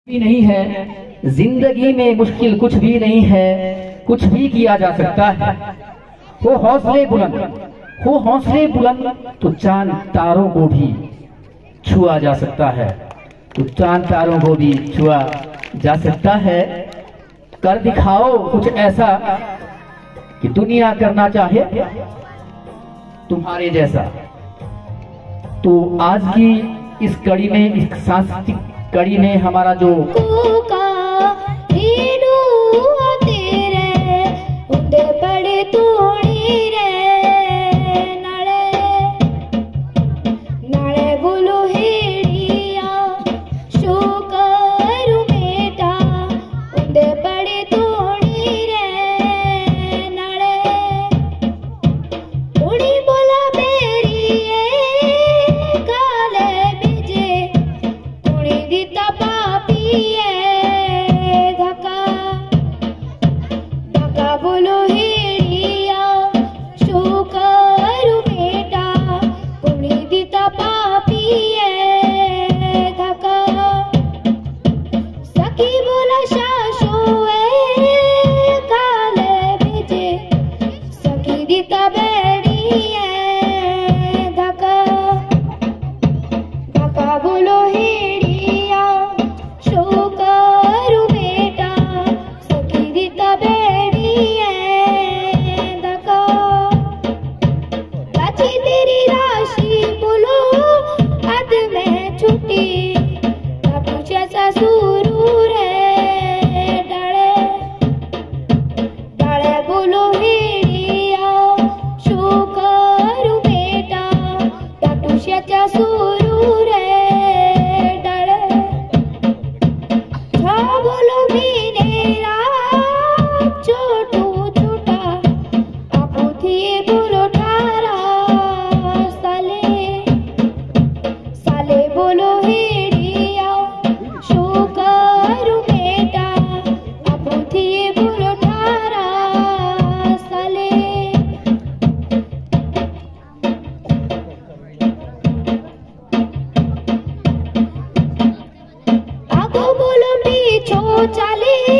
भी नहीं है, जिंदगी में मुश्किल कुछ भी नहीं है, कुछ भी किया जा सकता है। हो हौसले बुलंद, हो हौसले बुलंद, तो चांद तारों को भी छुआ जा सकता है, तो चांद तारों को भी छुआ जा सकता है। कर दिखाओ कुछ ऐसा कि दुनिया करना चाहे तुम्हारे जैसा। तो आज की इस कड़ी में, इस सांस्कृतिक कड़ी में हमारा जो चले